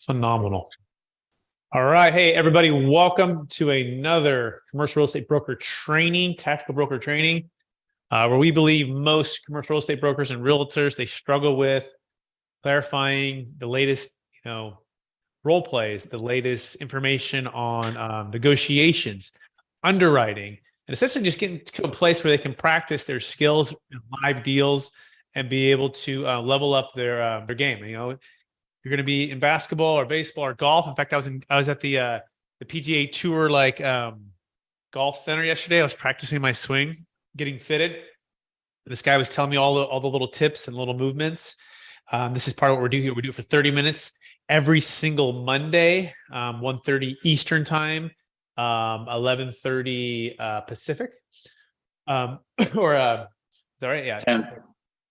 Phenomenal. All right. Hey, everybody. Welcome to another commercial real estate broker training, tactical broker training, where we believe most commercial real estate brokers and realtors, they struggle with clarifying the latest, role plays, the latest information on negotiations, underwriting, and essentially just getting to a place where they can practice their skills in live deals and be able to level up their game. You're going to be in basketball or baseball or golf. In fact, I was at the PGA Tour golf center yesterday. I was practicing my swing, getting fitted. This guy was telling me all the little tips and little movements. This is part of what we do here. We do it for 30 minutes every single Monday, 1:30 Eastern time, 11:30 Pacific. Or is that right? Yeah.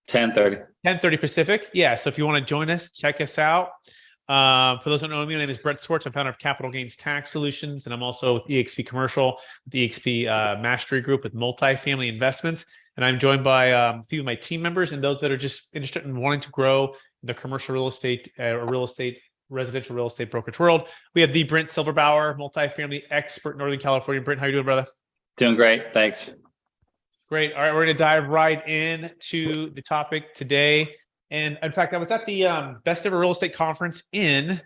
10:30. 10:30 Pacific. Yeah. So if you want to join us, check us out. For those who don't know me, my name is Brett Swarts. I'm founder of Capital Gains Tax Solutions, and I'm also with eXp Commercial, the eXp Mastery Group with multifamily investments. And I'm joined by a few of my team members and those that are just interested in wanting to grow the commercial real estate or residential real estate brokerage world. We have the Brent Silverbauer, multifamily expert in Northern California. Brent, how you doing, brother? Doing great. Thanks. Great. All right, we're going to dive right into the topic today. And in fact, I was at the Best Ever Real Estate Conference in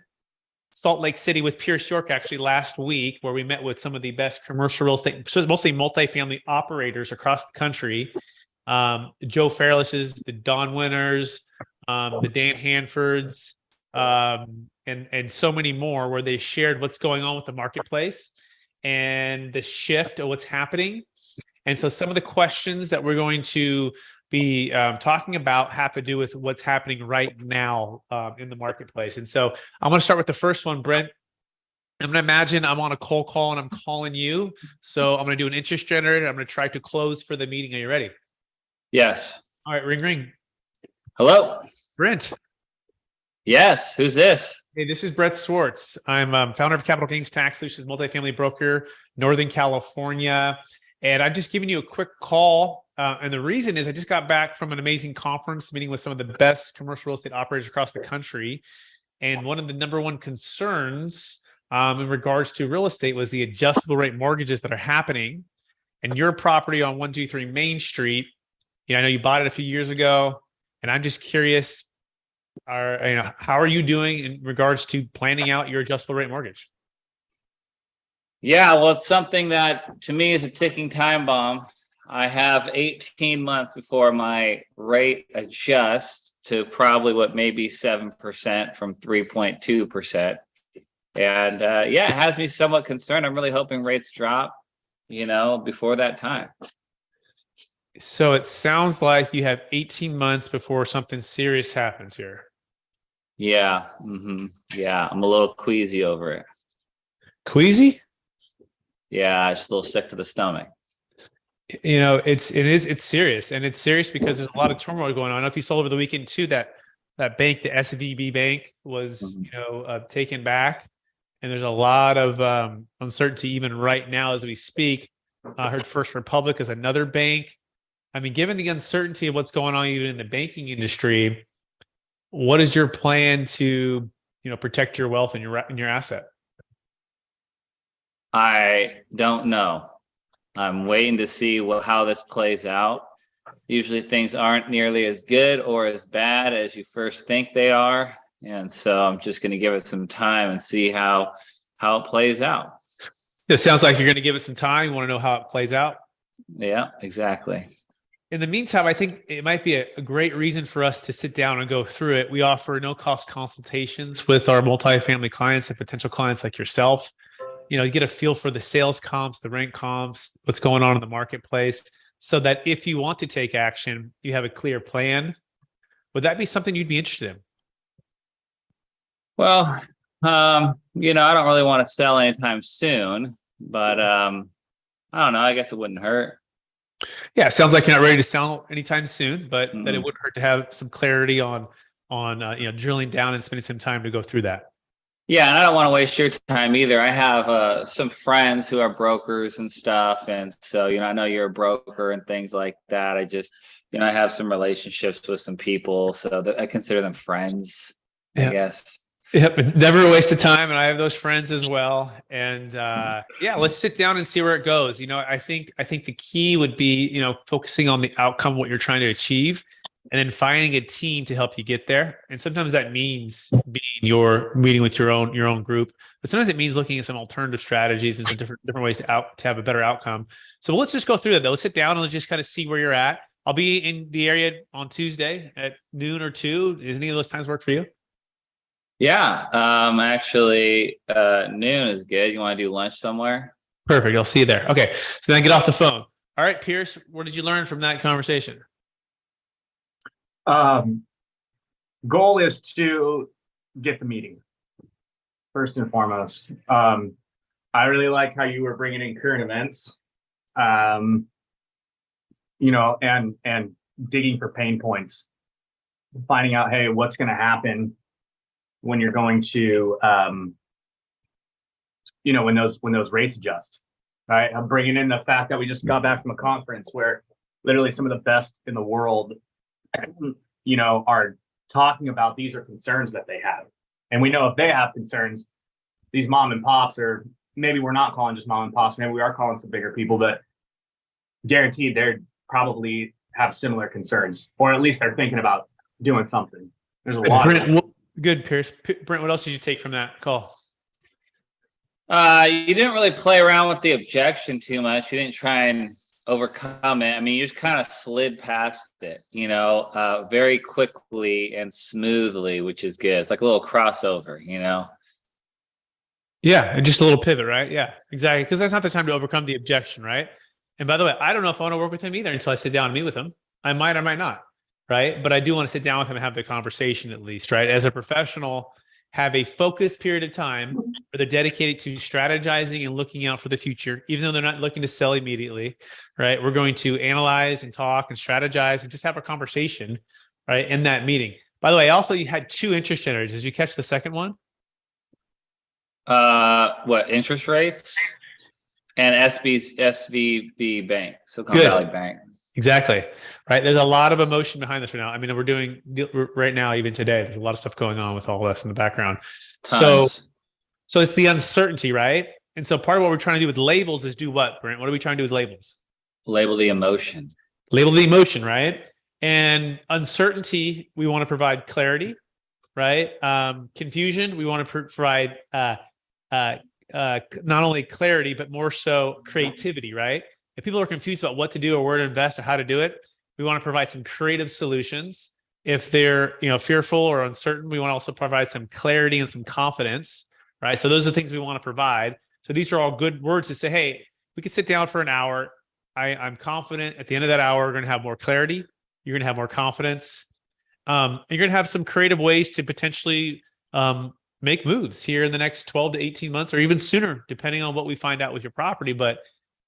Salt Lake City with Pierce York actually last week, where we met with some of the best commercial real estate, so mostly multifamily operators across the country. Joe Fairless's, the Don Winners, the Dan Hanfords, and so many more, where they shared what's going on with the marketplace and the shift of what's happening. And so some of the questions that we're going to be talking about have to do with what's happening right now in the marketplace. And so I'm going to start with the first one, Brent. I'm going to imagine I'm on a cold call and I'm calling you. So I'm going to do an interest generator. I'm going to try to close for the meeting. Are you ready? Yes. All right, ring, ring. Hello. Brent. Yes. Who's this? Hey, this is Brett Swarts. I'm founder of Capital Gains Tax Solutions, multifamily broker, Northern California. And I'm just giving you a quick call. And the reason is I just got back from an amazing conference meeting with some of the best commercial real estate operators across the country. And one of the number one concerns in regards to real estate was the adjustable rate mortgages that are happening. And your property on 123 Main Street, I know you bought it a few years ago. And I'm just curious, how are you doing in regards to planning out your adjustable rate mortgage? Yeah, well, it's something that to me is a ticking time bomb. I have 18 months before my rate adjusts to probably what may be 7% from 3.2%. And it has me somewhat concerned. I'm really hoping rates drop, before that time. So it sounds like you have 18 months before something serious happens here. Yeah. Yeah, I'm a little queasy over it. Queasy? Yeah, just a little sick to the stomach. It's serious, and it's serious because there's a lot of turmoil going on. I don't know if you saw over the weekend too that bank, the SVB bank, was taken back, and there's a lot of uncertainty even right now as we speak. I heard First Republic is another bank. I mean, given the uncertainty of what's going on even in the banking industry, what is your plan to protect your wealth and your asset? I don't know. I'm waiting to see how this plays out. Usually things aren't nearly as good or as bad as you first think they are. And so I'm just going to give it some time and see how it plays out. It sounds like you're going to give it some time. You want to know how it plays out? Yeah, exactly. In the meantime, I think it might be a great reason for us to sit down and go through it. We offer no-cost consultations with our multifamily clients and potential clients like yourself. You get a feel for the sales comps, the rent comps, what's going on in the marketplace, so that if you want to take action, you have a clear plan. Would that be something you'd be interested in? Well, I don't really want to sell anytime soon, but I don't know. I guess it wouldn't hurt. Yeah, it sounds like you're not ready to sell anytime soon, but that it wouldn't hurt to have some clarity on drilling down and spending some time to go through that. Yeah, and I don't want to waste your time either. I have some friends who are brokers and stuff, and so I know you're a broker and things like that. I just I have some relationships with some people, so that I consider them friends, I guess. Yep, never a waste of time, and I have those friends as well. And yeah, let's sit down and see where it goes. I think the key would be focusing on the outcome, what you're trying to achieve, and then finding a team to help you get there. And sometimes that means being your meeting with your own group, but sometimes it means looking at some alternative strategies and some different ways to have a better outcome. So let's just go through that though. Let's sit down and let's just kind of see where you're at. I'll be in the area on Tuesday at noon or 2. Does any of those times work for you? Yeah, actually, noon is good. You want to do lunch somewhere? Perfect. I'll see you there. Okay. So then get off the phone. All right, Pierce, what did you learn from that conversation? Um, Goal is to get the meeting first and foremost. I really like how you were bringing in current events, and digging for pain points, finding out, hey, what's going to happen when you're going to, when those rates adjust, right? I'm bringing in the fact that we just got back from a conference where literally some of the best in the world, are talking about these are concerns that they have. And we know if they have concerns, these mom and pops, or maybe we're not calling just mom and pops, maybe we are calling some bigger people, but guaranteed they're probably have similar concerns, or at least they're thinking about doing something. There's a lot of good, Pierce. Brent, what else did you take from that call? You didn't really play around with the objection too much. You didn't try and overcome it. I mean, you just kind of slid past it, very quickly and smoothly, which is good. It's like a little crossover, Yeah, just a little pivot, right? Yeah, exactly. Because that's not the time to overcome the objection, right? And by the way, I don't know if I want to work with him either until I sit down and meet with him. I might or might not, right? But I do want to sit down with him and have the conversation at least, right? As a professional, have a focused period of time where they're dedicated to strategizing and looking out for the future, even though they're not looking to sell immediately, right? We're going to analyze and talk and strategize and just have a conversation, right, in that meeting. By the way, also, you had 2 interest generators. Did you catch the second one? What, interest rates? And SVB Bank, Silicon Valley Bank. Exactly. Right. There's a lot of emotion behind this right now. I mean, we're doing right now, even today, there's a lot of stuff going on with all this in the background. Tons. So it's the uncertainty, right? And so part of what we're trying to do with labels is do what, Brent? What are we trying to do with labels? Label the emotion. Label the emotion, right? And uncertainty, we want to provide clarity, right? Confusion, we want to provide not only clarity, but more so creativity, right? If people are confused about what to do or where to invest or how to do it, we want to provide some creative solutions. If they're, fearful or uncertain, we want to also provide some clarity and some confidence, right? So those are the things we want to provide. So these are all good words to say, hey, we could sit down for an hour. I'm confident at the end of that hour, we're going to have more clarity. You're going to have more confidence. You're going to have some creative ways to potentially make moves here in the next 12 to 18 months or even sooner, depending on what we find out with your property. But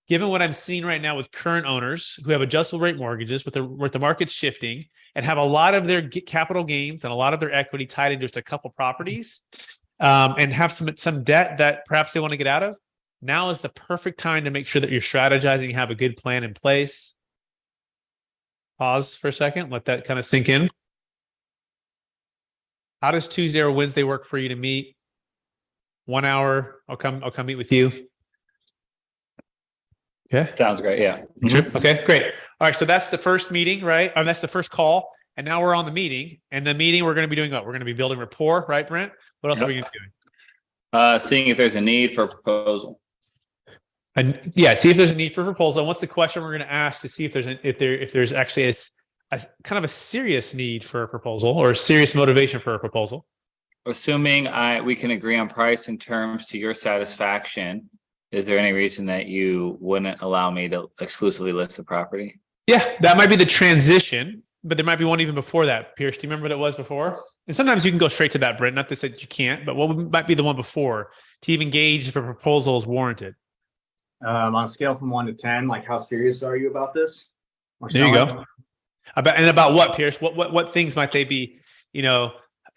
given what I'm seeing right now with current owners who have adjustable rate mortgages with the market's shifting and have a lot of their capital gains and a lot of their equity tied into just a couple properties, and have some debt that perhaps they want to get out of, now is the perfect time to make sure that you're strategizing, you have a good plan in place. Pause for a second, let that kind of sink in. How does Tuesday or Wednesday work for you to meet? 1 hour, I'll come meet with you. Okay. Sounds great. Yeah. Mm-hmm. Okay, great. All right. So that's the first meeting, right? That's the first call. And now we're on the meeting. And the meeting, we're going to be doing what? We're going to be building rapport, right, Brent? What else are we going to be doing? Seeing if there's a need for a proposal. And yeah, see if there's a need for a proposal. And what's the question we're going to ask to see if there's actually a kind of a serious need for a proposal or a serious motivation for a proposal? Assuming we can agree on price and terms to your satisfaction, is there any reason that you wouldn't allow me to exclusively list the property? Yeah, that might be the transition, but there might be one even before that. Pierce, do you remember what it was before? And sometimes you can go straight to that, Brent. Not to say that you can't, but what might be the one before to even gauge if a proposal is warranted? On a scale from 1 to 10, like how serious are you about this? There you go. About what, Pierce? What things might they be,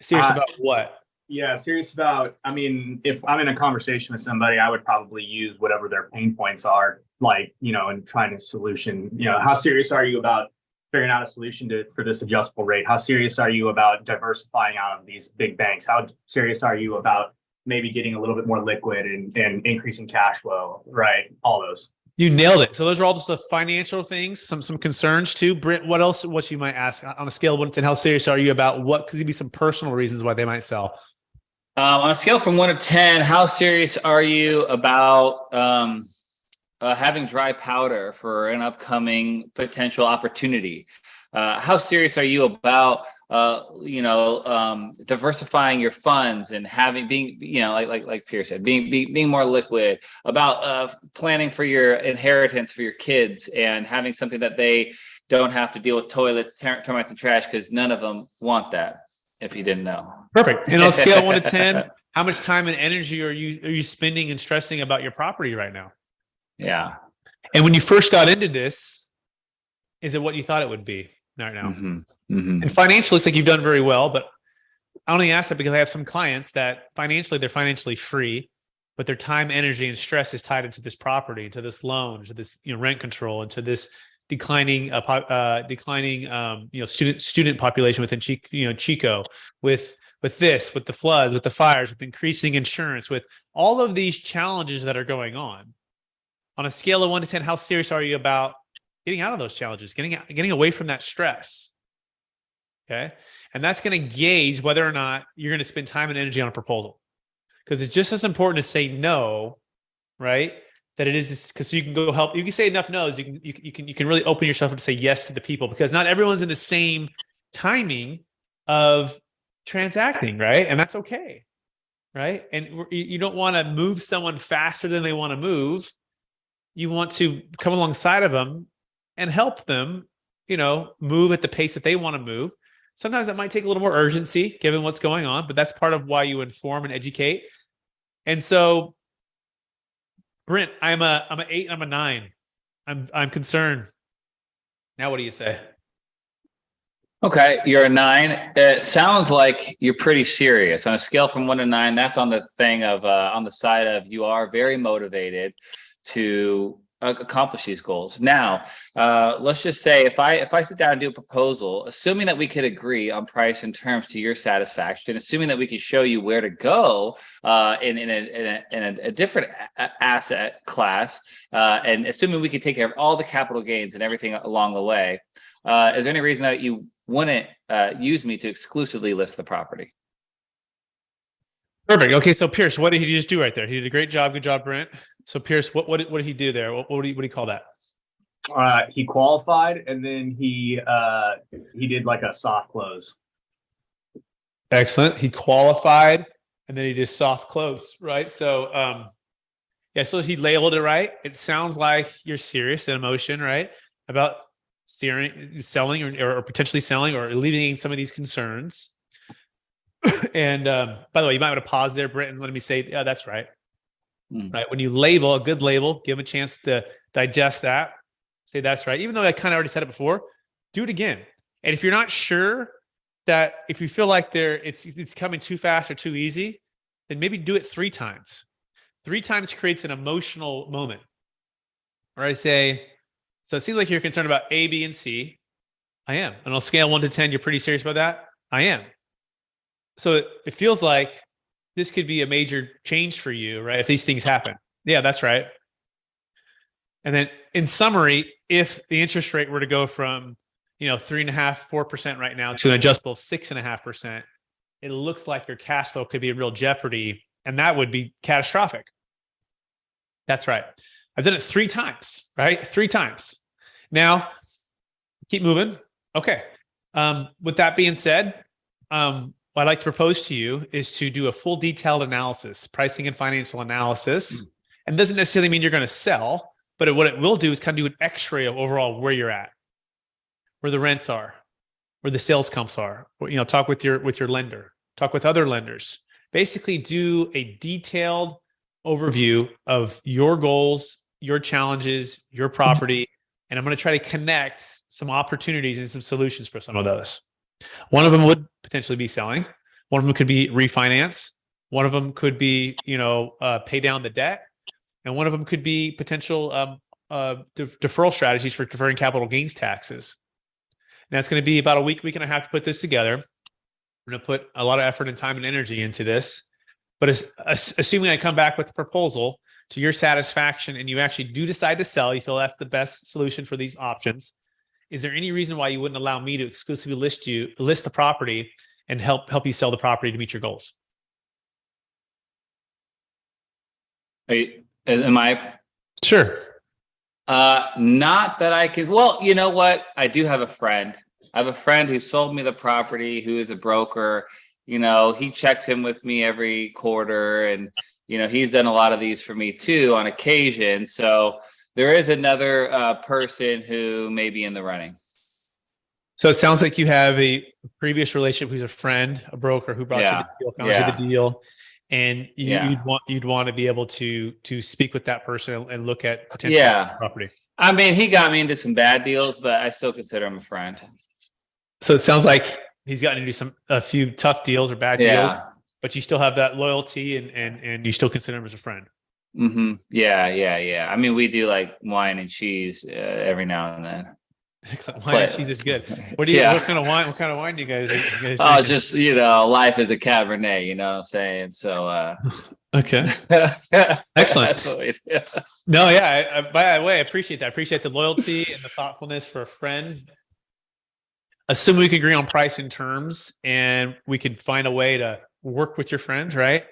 serious about what? Yeah, serious about, I mean, if I'm in a conversation with somebody, I would probably use whatever their pain points are, like, and trying to solution, how serious are you about figuring out a solution for this adjustable rate? How serious are you about diversifying out of these big banks? How serious are you about maybe getting a little bit more liquid and increasing cash flow, right? All those. You nailed it. So those are all just the financial things, some concerns too. Brent, what else, what you might ask on a scale of 1 to 10, how serious are you about what could be some personal reasons why they might sell? On a scale from 1 to 10, how serious are you about having dry powder for an upcoming potential opportunity? How serious are you about diversifying your funds and being like Pierre said, being more liquid, about planning for your inheritance for your kids and having something that they don't have to deal with toilets, termites, and trash, because none of them want that, if you didn't know. Perfect. And on a scale of 1 to 10, how much time and energy are you spending and stressing about your property right now? Yeah. And when you first got into this, is it what you thought it would be right now? Mm-hmm. Mm-hmm. And financially, looks like you've done very well, but I only ask that because I have some clients that financially, they're financially free, but their time, energy, and stress is tied into this property, to this loan, to this rent control, and to this declining student population within Chico, with the floods, with the fires, with increasing insurance, with all of these challenges that are going on. On a scale of 1 to 10, how serious are you about getting out of those challenges, getting away from that stress? Okay. And that's going to gauge whether or not you're going to spend time and energy on a proposal. Because it's just as important to say no, right? That it is, because you can go help. You can say enough no's. You can really open yourself up to say yes to the people, because not everyone's in the same timing of transacting, right? And that's okay, right? And you don't want to move someone faster than they want to move. You want to come alongside of them and help them, move at the pace that they want to move. Sometimes that might take a little more urgency given what's going on, but that's part of why you inform and educate. And so, Brent, I'm an 8, I'm a 9. I'm concerned. Now, what do you say? Okay, you're a 9. It sounds like you're pretty serious. On a scale from 1 to 9, that's on the thing of on the side of you are very motivated to accomplish these goals. Now, let's just say if I sit down and do a proposal, assuming that we could agree on price and terms to your satisfaction, assuming that we could show you where to go in a different asset class, and assuming we could take care of all the capital gains and everything along the way, is there any reason that you wouldn't use me to exclusively list the property? Perfect. Okay, so Pierce, what did he just do right there? He did a great job. Good job, Brent. So Pierce, what did he do there? What do you call that? He qualified, and then he did like a soft close. Excellent. He qualified, and then he did soft close, right? So, so he labeled it right. It sounds like you're serious in emotion, right? About selling or potentially selling or alleviating some of these concerns. And by the way, you might want to pause there, Brent, and let me say, yeah, that's right. Right. When you label a good label, give them a chance to digest that. Say that's right. Even though I kind of already said it before, do it again. And if you're not sure that, if you feel like it's coming too fast or too easy, then maybe do it 3 times. 3 times creates an emotional moment. Where I say, so it seems like you're concerned about A, B, and C. I am. And on a scale 1 to 10, you're pretty serious about that? I am. So it feels like this could be a major change for you, right? If these things happen. Yeah, that's right. And then in summary, if the interest rate were to go from, 3.5%, 4% right now to an adjustable 6.5%, it looks like your cash flow could be in real jeopardy, and that would be catastrophic. That's right. I've done it 3 times, right? 3 times. Now, keep moving. Okay. With that being said, what I'd like to propose to you is to do a full detailed analysis, pricing and financial analysis. And doesn't necessarily mean you're going to sell, but what it will do is kind of do an x-ray of overall where you're at, where the rents are, where the sales comps are. Talk with your lender, talk with other lenders. Basically do a detailed overview of your goals, your challenges, your property. And I'm going to try to connect some opportunities and some solutions for some of those. One of them would potentially be selling. One of them could be refinance. One of them could be, pay down the debt. And one of them could be potential deferral strategies for deferring capital gains taxes. that's going to be about a week and a half to put this together. We're going to put a lot of effort and time and energy into this. But assuming I come back with a proposal to your satisfaction and you actually do decide to sell, you feel that's the best solution for these options, is there any reason why you wouldn't allow me to exclusively list the property and help you sell the property to meet your goals? Am I? Sure. Not that I can. Well, you know what? I do have a friend. I have a friend who sold me the property, who is a broker. He checks in with me every quarter, and he's done a lot of these for me too on occasion. So there is another person who may be in the running. So it sounds like you have a previous relationship who's a friend, a broker who brought you the deal, found you the deal, and you'd want to be able to speak with that person and look at potential property. I mean, he got me into some bad deals, but I still consider him a friend. So it sounds like he's gotten into a few tough deals or bad deals, but you still have that loyalty and you still consider him as a friend. Mm-hmm. Yeah. I mean, we do like wine and cheese every now and then. Excellent. Wine and cheese is good. What kind of wine? What kind of wine do you guys oh, just life is a Cabernet. You know what I'm saying? So okay, excellent. That's what we do. No, yeah. By the way, I appreciate that. I appreciate the loyalty and the thoughtfulness for a friend. Assume we can agree on price and terms, and we can find a way to work with your friend, right?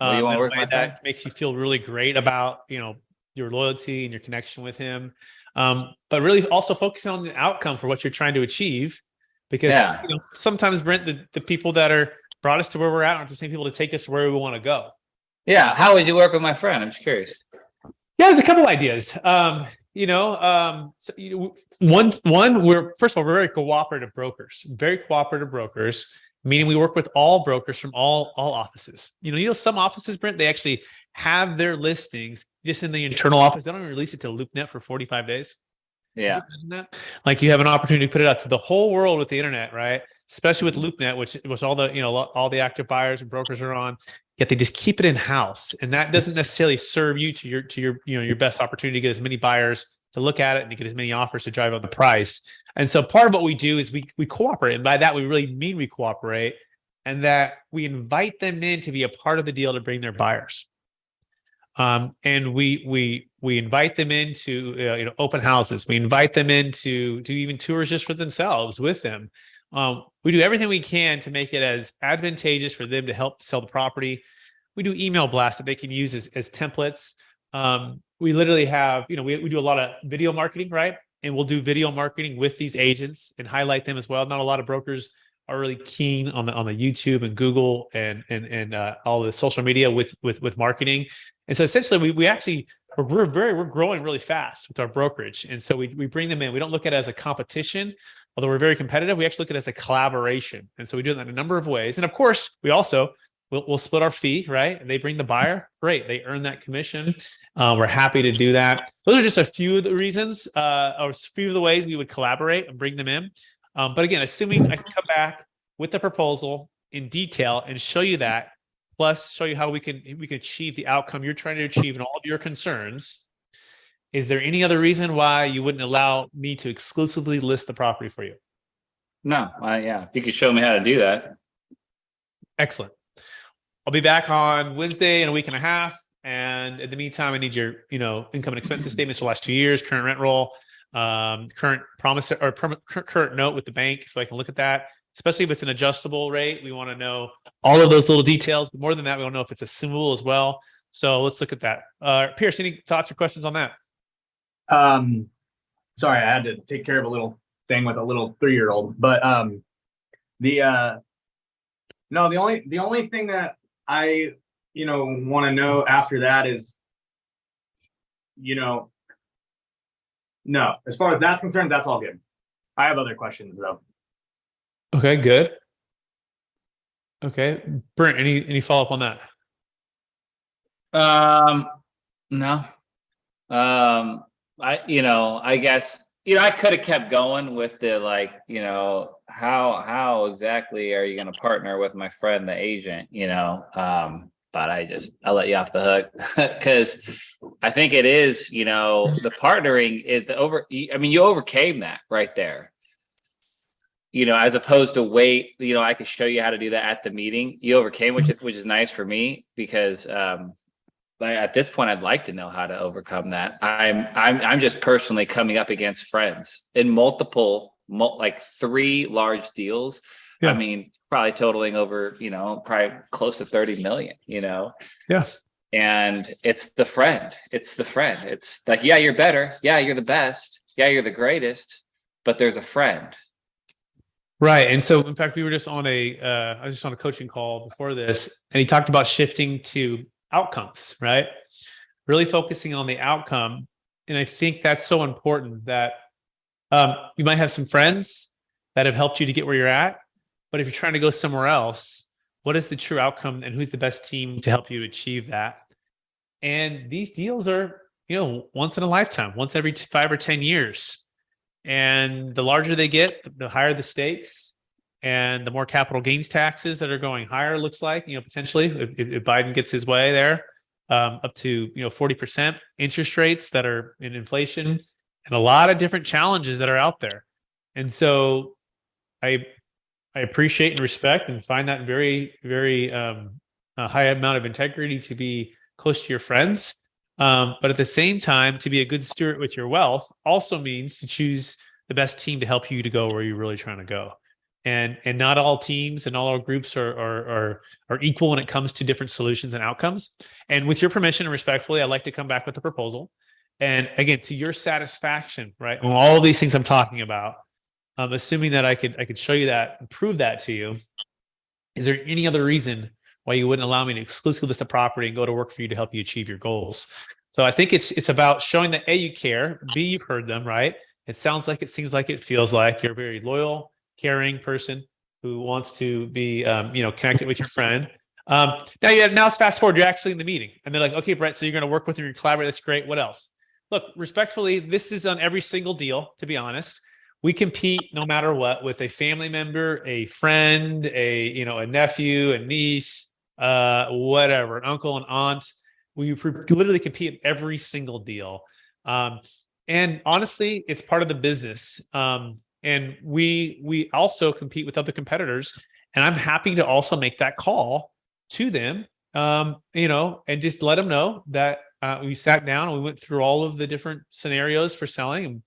You want to work with that makes you feel really great about your loyalty and your connection with him. But really also focusing on the outcome for what you're trying to achieve, because sometimes, Brent, the people that are brought us to where we're at aren't the same people to take us to where we want to go. Yeah. How would you work with my friend? I'm just curious. Yeah, there's a couple ideas. We're very cooperative brokers, meaning we work with all brokers from all offices. Some offices, Brent, they actually have their listings just in the internal office. They don't even release it to LoopNet for 45 days. Yeah. That? Like you have an opportunity to put it out to the whole world with the internet, right? Especially with LoopNet, which all the active buyers and brokers are on. Yet they just keep it in house, and that doesn't necessarily serve you to your best opportunity to get as many buyers to look at it and to get as many offers to drive up the price. And so part of what we do is we cooperate, and by that we really mean we cooperate, and that we invite them in to be a part of the deal to bring their buyers. And we invite them into open houses. We invite them in to do even tours just for themselves with them. We do everything we can to make it as advantageous for them to help sell the property. We do email blasts that they can use as templates. We literally have, we do a lot of video marketing, right? And we'll do video marketing with these agents and highlight them as well. Not a lot of brokers are really keen on the YouTube and Google and all the social media with marketing. And so essentially we're growing really fast with our brokerage. And so we bring them in. We don't look at it as a competition, although we're very competitive. We actually look at it as a collaboration. And so we do that in a number of ways. And of course, we also we'll split our fee, right? And they bring the buyer. Great. They earn that commission. We're happy to do that. Those are just a few of the reasons or a few of the ways we would collaborate and bring them in. But again, assuming I can come back with the proposal in detail and show you that, plus show you how we can achieve the outcome you're trying to achieve and all of your concerns. Is there any other reason why you wouldn't allow me to exclusively list the property for you? No, if you could show me how to do that. Excellent. I'll be back on Wednesday in a week and a half. And in the meantime, I need your, income and expenses statements for the last 2 years, current rent roll, current promise or current note with the bank, so I can look at that. Especially if it's an adjustable rate, we want to know all of those little details. But more than that, we want to know if it's assumable as well. So let's look at that. Pierce, any thoughts or questions on that? Sorry, I had to take care of a little thing with a little 3-year-old. But the only thing that I want to know after that is, no, as far as that's concerned, that's all good. I have other questions though. Okay, good. Okay, Brent, any follow up on that? No. I guess I could have kept going with the how exactly are you going to partner with my friend the agent? But I'll let you off the hook because I think it is the partnering is you overcame that right there. as opposed to wait, I could show you how to do that at the meeting. You overcame, which is nice for me because at this point, I'd like to know how to overcome that. I'm just personally coming up against friends in multiple, like 3 large deals. Yeah. I mean, probably totaling over, probably close to 30 million, Yeah. And it's the friend. It's like, yeah, you're better. Yeah, you're the best. Yeah, you're the greatest, but there's a friend. Right. And so in fact, we were just on I was just on a coaching call before this, and he talked about shifting to outcomes, right? Really focusing on the outcome. And I think that's so important that you might have some friends that have helped you to get where you're at, but if you're trying to go somewhere else, what is the true outcome and who's the best team to help you achieve that? And these deals are, once in a lifetime, once every 5 or 10 years. And the larger they get, the higher the stakes and the more capital gains taxes that are going higher, looks like, potentially if Biden gets his way there, up to, 40% interest rates that are in inflation and a lot of different challenges that are out there. And so I appreciate and respect and find that very, very a high amount of integrity to be close to your friends. But at the same time, to be a good steward with your wealth also means to choose the best team to help you to go where you're really trying to go. And not all teams and all our groups are equal when it comes to different solutions and outcomes. And with your permission and respectfully, I'd like to come back with a proposal. And again, to your satisfaction, right? On all of these things I'm talking about, assuming that I could show you that and prove that to you, is there any other reason why you wouldn't allow me to exclusively list a property and go to work for you to help you achieve your goals? So I think it's about showing that A, you care, B, you've heard them, right? It sounds like, it seems like, it feels like you're a very loyal, caring person who wants to be, connected with your friend. Now let's fast forward. You're actually in the meeting, and they're like, "Okay, Brett, so you're going to work with them, you're collaborate. That's great. What else?" Look, respectfully, this is on every single deal. To be honest, we compete no matter what with a family member, a friend, a nephew, a niece, whatever, an uncle, an aunt. We literally compete in every single deal. And honestly, it's part of the business. And we also compete with other competitors. And I'm happy to also make that call to them, and just let them know that we sat down and we went through all of the different scenarios for selling.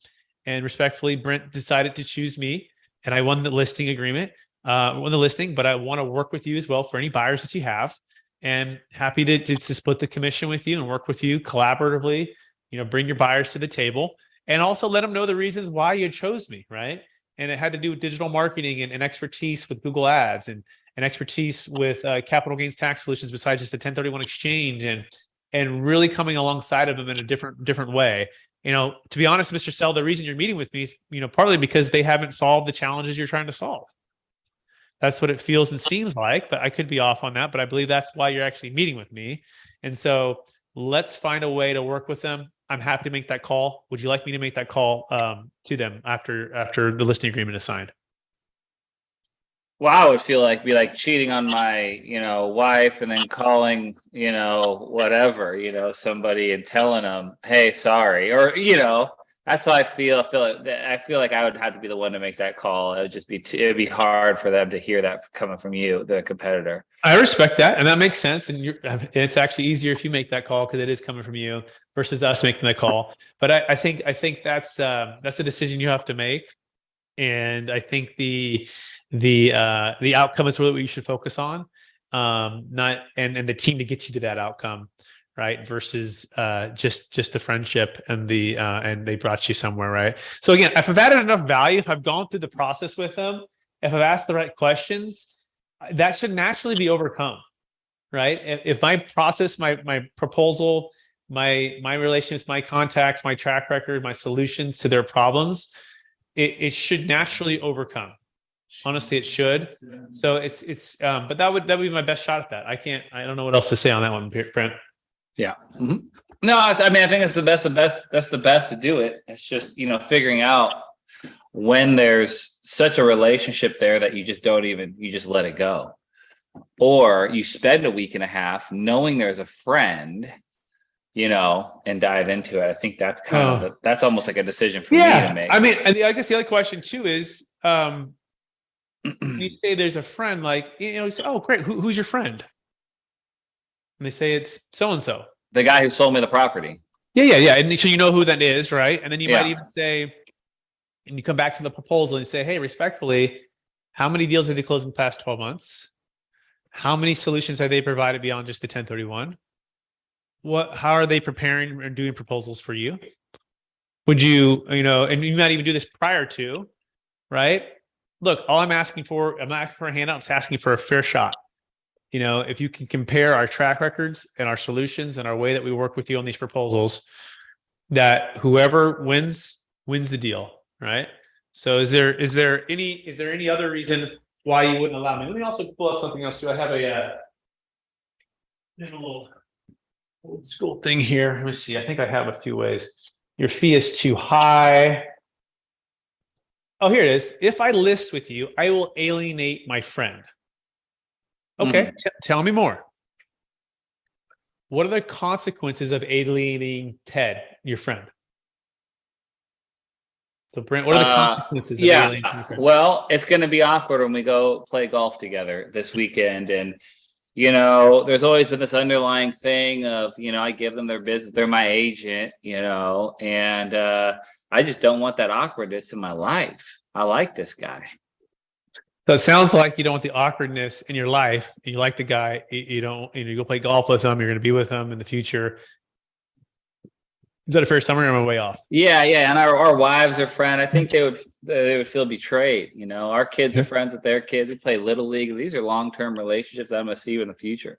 And respectfully, Brent decided to choose me, and I won the listing agreement, won the listing, but I want to work with you as well for any buyers that you have, and happy to split the commission with you and work with you collaboratively, bring your buyers to the table, and also let them know the reasons why you chose me, right? And it had to do with digital marketing and expertise with Google Ads and expertise with capital gains tax solutions besides just the 1031 exchange, and really coming alongside of them in a different way. To be honest, Mr. Sell, the reason you're meeting with me is, partly because they haven't solved the challenges you're trying to solve. That's what it feels and seems like, but I could be off on that. But I believe that's why you're actually meeting with me. And so let's find a way to work with them. I'm happy to make that call. Would you like me to make that call to them after the listing agreement is signed? Well, I would feel like cheating on my, wife and then calling, whatever, somebody and telling them, "Hey, sorry," or, that's how I feel. I feel like I would have to be the one to make that call. It would just it'd be hard for them to hear that coming from you, the competitor. I respect that, and that makes sense. And it's actually easier if you make that call because it is coming from you versus us making that call. But I think that's a decision you have to make. And I think the outcome is really what you should focus on, not and the team to get you to that outcome, right? Versus just the friendship and and they brought you somewhere, right? So again, if I've added enough value, if I've gone through the process with them, if I've asked the right questions, that should naturally be overcome, right? If my process, my proposal, my relationships, my contacts, my track record, my solutions to their problems, it should naturally overcome. Honestly, it should. So but that would be my best shot at that. I don't know what else to say on that one, Brent. Yeah. Mm-hmm. No, I think it's the best. That's the best to do it. It's just, figuring out when there's such a relationship there that you just let it go, or you spend a week and a half knowing there's a friend, and dive into it. I think that's that's almost like a decision for me to make. I mean, and I guess the other question too is, You say there's a friend, like, you say, oh, great. Who's your friend? And they say it's so-and-so. The guy who sold me the property. Yeah. And so you know who that is, right? And then you might Yeah. even say, and you come back to the proposal and say, hey, respectfully, how many deals have they closed in the past 12 months? How many solutions have they provided beyond just the 1031? How are they preparing and doing proposals for you? Would you, and you might even do this prior to, right? Look, all I'm asking for, I'm not asking for a handout, I'm just asking for a fair shot. If you can compare our track records and our solutions and our way that we work with you on these proposals, that whoever wins the deal, right? So is there any other reason why you wouldn't allow me? Let me also pull up something else too. I have a little old school thing here. Let me see. I think I have a few ways. Your fee is too high. Oh, here it is. If I list with you, I will alienate my friend. Okay, tell me more. What are the consequences of alienating Ted, your friend? So, Brent, what are the consequences of alienating your friend? Well, it's going to be awkward when we go play golf together this weekend. And, there's always been this underlying thing of, I give them their business. They're my agent, and I just don't want that awkwardness in my life. I like this guy. So it sounds like you don't want the awkwardness in your life. You like the guy. You don't. You go play golf with him. You're going to be with him in the future. Is that a fair summary, or am I way off? Yeah, and our wives are friends. I think they would feel betrayed. Our kids are friends with their kids. We play little league. These are long-term relationships that I'm going to see you in the future.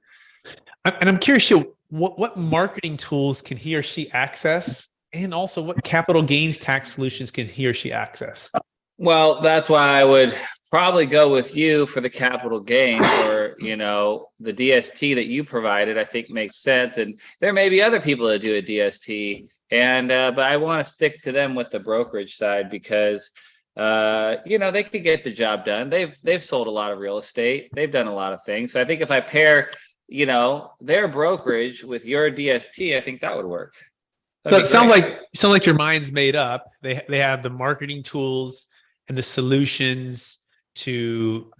And I'm curious, what marketing tools can he or she access, and also what capital gains tax solutions can he or she access? Well, that's why I would probably go with you for the capital gains, or the DST that you provided. I think makes sense, and there may be other people that do a DST, and but I want to stick to them with the brokerage side because they could get the job done. They've sold a lot of real estate. They've done a lot of things. So I think if I pair their brokerage with your DST, I think that would work. But it sounds like your mind's made up. They have the marketing tools and the solutions to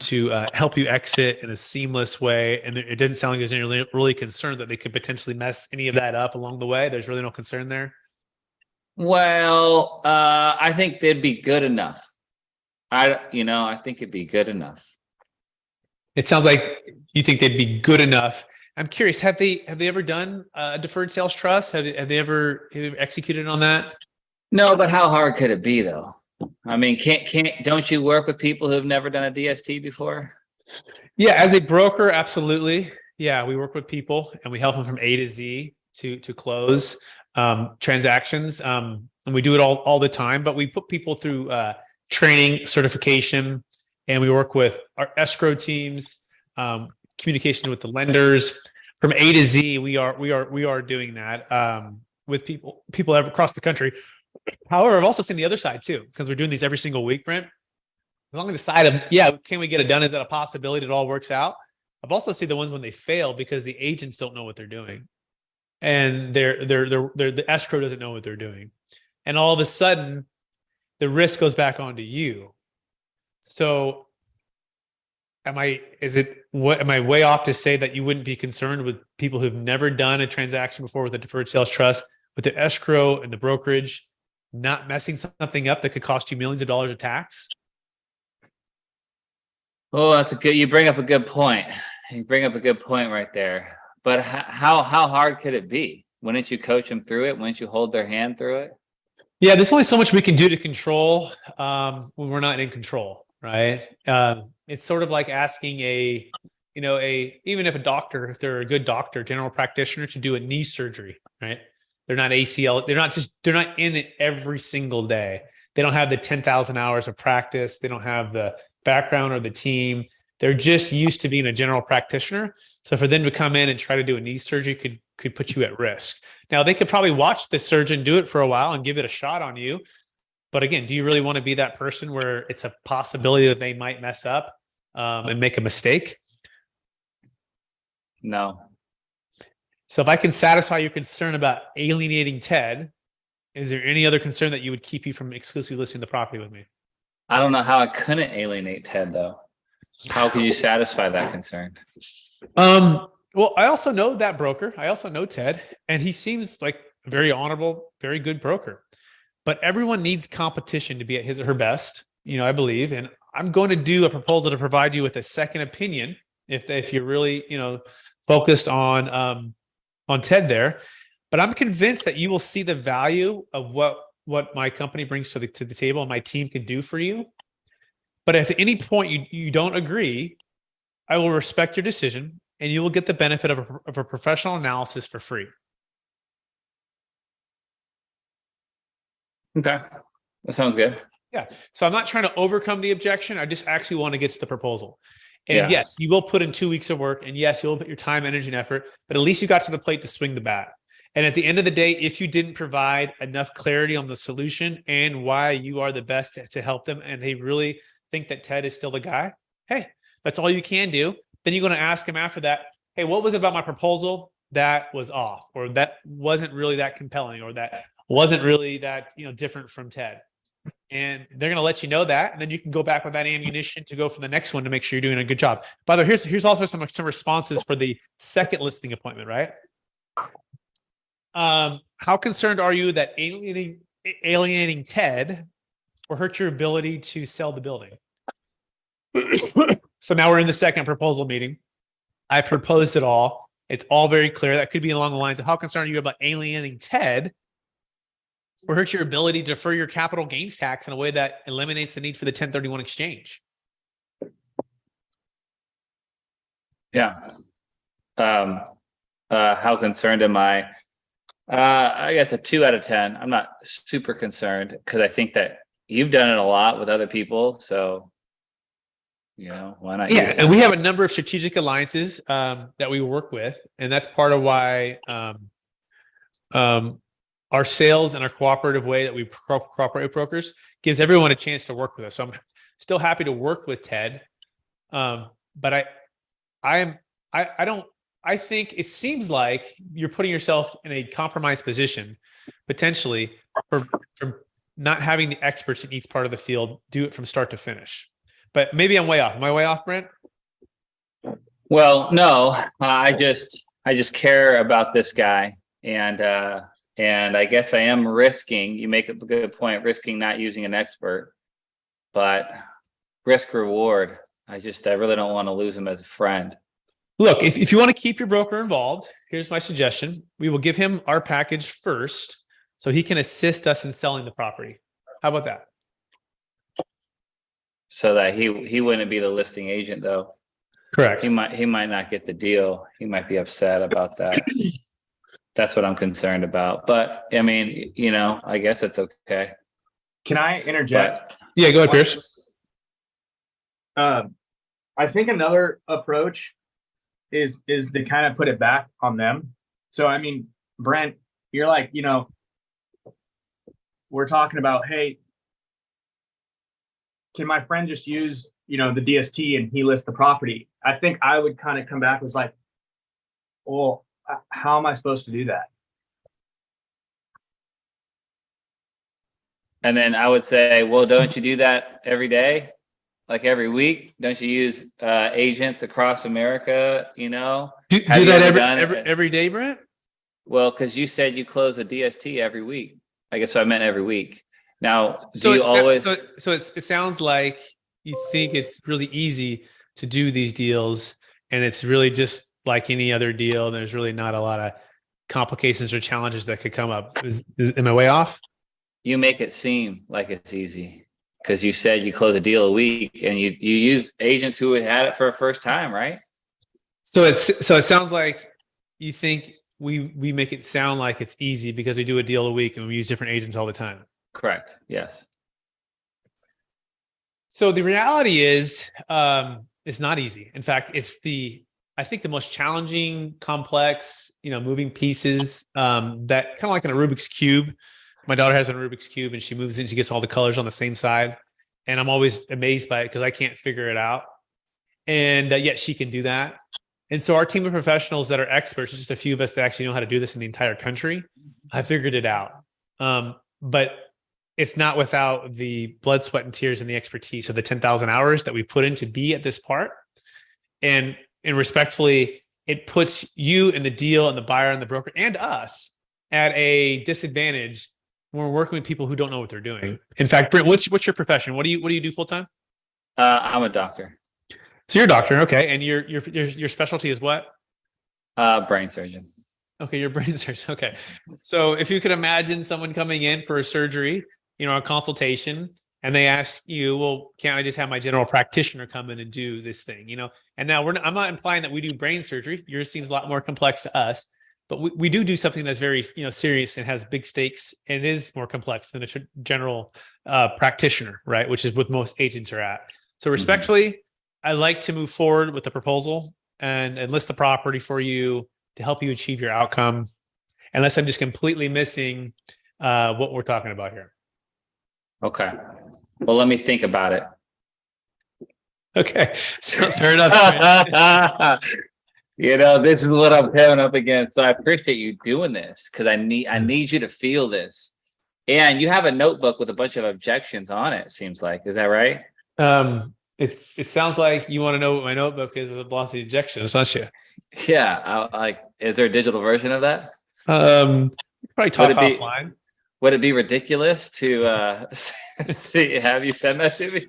help you exit in a seamless way. And it doesn't sound like there's any really concern that they could potentially mess any of that up along the way. There's really no concern there. Well, I think they'd be good enough. I think it'd be good enough. It sounds like you think they'd be good enough. I'm curious, have they ever done a deferred sales trust? Have they ever executed on that? No, but how hard could it be though? I mean, don't you work with people who have never done a DST before? Yeah, as a broker, absolutely. Yeah, we work with people and we help them from A to Z to close transactions. And we do it all the time, but we put people through training, certification, and we work with our escrow teams, communication with the lenders. From A to Z, we are doing that with people across the country. However, I've also seen the other side too, because we're doing these every single week, Brent. Along the side of, can we get it done? Is that a possibility that it all works out? I've also seen the ones when they fail because the agents don't know what they're doing, and the escrow doesn't know what they're doing, and all of a sudden, the risk goes back onto you. So, am I way off to say that you wouldn't be concerned with people who've never done a transaction before with a deferred sales trust, with the escrow and the brokerage, not messing something up that could cost you millions of dollars of tax? Oh, you bring up a good point. You bring up a good point right there. But how hard could it be? Wouldn't you coach them through it? Wouldn't you hold their hand through it? Yeah, there's only so much we can do to control when we're not in control, right? It's sort of like asking even if a doctor, if they're a good doctor, general practitioner, to do a knee surgery, right? They're not ACL. They're not in it every single day. They don't have the 10,000 hours of practice. They don't have the background or the team. They're just used to being a general practitioner. So for them to come in and try to do a knee surgery could put you at risk. Now, they could probably watch the surgeon do it for a while and give it a shot on you. But again, do you really want to be that person where it's a possibility that they might mess up and make a mistake? No. So if I can satisfy your concern about alienating Ted, is there any other concern that you would keep you from exclusively listing the property with me? I don't know how I couldn't alienate Ted though. How could you satisfy that concern? Well, I also know that broker. I also know Ted, and he seems like a very honorable, very good broker. But everyone needs competition to be at his or her best, I believe. And I'm going to do a proposal to provide you with a second opinion if you're really, focused on Ted there. But I'm convinced that you will see the value of what my company brings to the table and my team can do for you. But if at any point you don't agree, I will respect your decision and you will get the benefit of a professional analysis for free. Okay. That sounds good. Yeah. So I'm not trying to overcome the objection. I just actually want to get to the proposal. And Yeah. yes, you will put in 2 weeks of work. And yes, you'll put your time, energy, and effort, but at least you got to the plate to swing the bat. And at the end of the day, if you didn't provide enough clarity on the solution and why you are the best to help them, and they really think that Ted is still the guy, hey, that's all you can do. Then you're going to ask him after that, hey, what was it about my proposal that was off, or that wasn't really that compelling, or that wasn't really that, different from Ted? And they're going to let you know that, and then you can go back with that ammunition to go for the next one to make sure you're doing a good job. By the way, here's also some responses for the second listing appointment, right? How concerned are you that alienating Ted will hurt your ability to sell the building? So now we're in the second proposal meeting. I proposed it all. It's all very clear. That could be along the lines of, how concerned are you about alienating Ted or hurt your ability to defer your capital gains tax in a way that eliminates the need for the 1031 exchange? Yeah. How concerned am I? I guess a 2 out of 10. I'm not super concerned because I think that you've done it a lot with other people. So, why not? Yeah. And we have a number of strategic alliances that we work with. And that's part of why our sales and our cooperative way that we cooperate with brokers gives everyone a chance to work with us. So I'm still happy to work with Ted. But I think it seems like you're putting yourself in a compromised position, potentially, for not having the experts in each part of the field do it from start to finish. But maybe I'm way off. Am I way off, Brent? Well, no, I just care about this guy, and I guess I am risking. You make a good point, risking not using an expert, but risk reward. I really don't want to lose him as a friend. Look, if you want to keep your broker involved, here's my suggestion. We will give him our package first so he can assist us in selling the property. How about that? So that he wouldn't be the listing agent, though. Correct. He might not get the deal. He might be upset about that. That's what I'm concerned about. But I mean, I guess it's okay. Can I interject? Yeah, go ahead, Pierce. I think another approach is to kind of put it back on them. So, I mean, Brent, you're like, we're talking about, hey, can my friend just use, the DST and he lists the property? I think I would kind of come back with like, well, how am I supposed to do that? And then I would say, well, don't you do that every day? Like every week? Don't you use agents across America, Do that every day, Brent? Well, because you said you close a DST every week. I guess I meant every week. Now, do you always? So it sounds like you think it's really easy to do these deals, and it's really just like any other deal. And there's really not a lot of complications or challenges that could come up. Am I way off? You make it seem like it's easy because you said you close a deal a week, and you use agents who had it for a first time, right? So it sounds like you think we make it sound like it's easy because we do a deal a week and we use different agents all the time. Correct. Yes. So the reality is, it's not easy. In fact, I think the most challenging, complex, moving pieces, that kind of like in a Rubik's Cube. My daughter has a Rubik's Cube and she moves in, she gets all the colors on the same side. And I'm always amazed by it because I can't figure it out. And yet she can do that. And so our team of professionals that are experts, just a few of us that actually know how to do this in the entire country, I figured it out. But it's not without the blood, sweat, and tears and the expertise of the 10,000 hours that we put in to be at this part. And respectfully, it puts you and the deal and the buyer and the broker and us at a disadvantage when we're working with people who don't know what they're doing. In fact, Brent, what's your profession? What do you do full time? I'm a doctor. So you're a doctor, okay, and your specialty is what? Brain surgeon. Okay, you're a brain surgeon. Okay, so if you could imagine someone coming in for a surgery, a consultation, and they ask you, well, can't I just have my general practitioner come in and do this thing? And now I'm not implying that we do brain surgery. Yours seems a lot more complex to us, but we do something that's very, serious and has big stakes and is more complex than a general practitioner, right? Which is what most agents are at. So respectfully, I like to move forward with the proposal and list the property for you to help you achieve your outcome, unless I'm just completely missing what we're talking about here. Okay. Well, let me think about it. Okay. So fair enough. This is what I'm coming up against. So I appreciate you doing this because I need you to feel this. And you have a notebook with a bunch of objections on it, seems like. Is that right? It sounds like you want to know what my notebook is with lots of objections, don't you? Yeah. Is there a digital version of that? Probably talk offline. Would it be ridiculous to have you send that to me?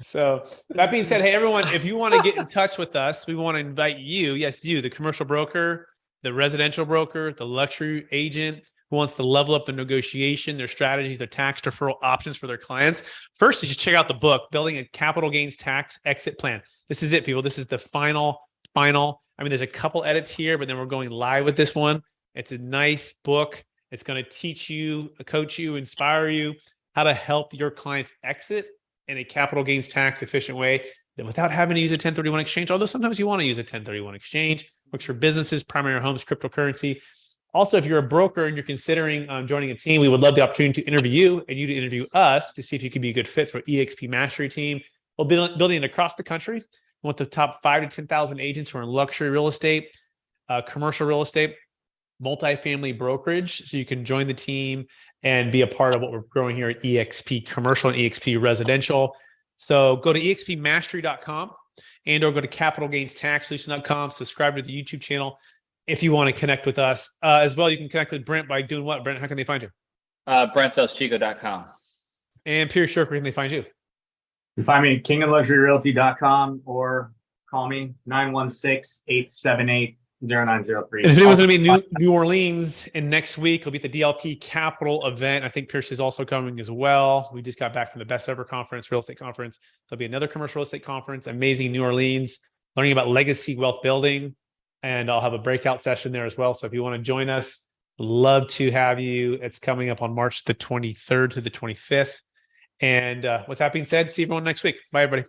So that being said, hey, everyone, if you want to get in touch with us, we want to invite you, yes, you, the commercial broker, the residential broker, the luxury agent who wants to level up their negotiation, their strategies, their tax deferral options for their clients. First, you should check out the book, Building a Capital Gains Tax Exit Plan. This is it, people. This is the final. I mean, there's a couple edits here, but then we're going live with this one. It's a nice book. It's going to teach you, coach you, inspire you how to help your clients exit in a capital gains tax efficient way that without having to use a 1031 exchange, although sometimes you want to use a 1031 exchange, works for businesses, primary homes, cryptocurrency. Also, if you're a broker and you're considering joining a team, we would love the opportunity to interview you and you to interview us to see if you could be a good fit for eXp Mastery team. We'll be building it across the country. We want the top 5,000 to 10,000 agents who are in luxury real estate, commercial real estate, multifamily brokerage. So you can join the team and be a part of what we're growing here at eXp Commercial and eXp Residential. So go to expmastery.com and or go to capitalgainstaxsolution.com. Subscribe to the YouTube channel if you want to connect with us. As well, you can connect with Brent by doing what? Brent, how can they find you? BrentSalesChico.com. And Pierce Shirk, where can they find you? You can find me at kingofluxuryrealty.com or call me 916-878-0903. And if anyone's going to be in New Orleans and next week, it'll be at the DLP Capital event. I think Pierce is also coming as well. We just got back from the Best Ever Conference, real estate conference. There'll be another commercial real estate conference, amazing New Orleans, learning about legacy wealth building. And I'll have a breakout session there as well. So if you want to join us, love to have you. It's coming up on March the 23rd to the 25th. And with that being said, see everyone next week. Bye, everybody.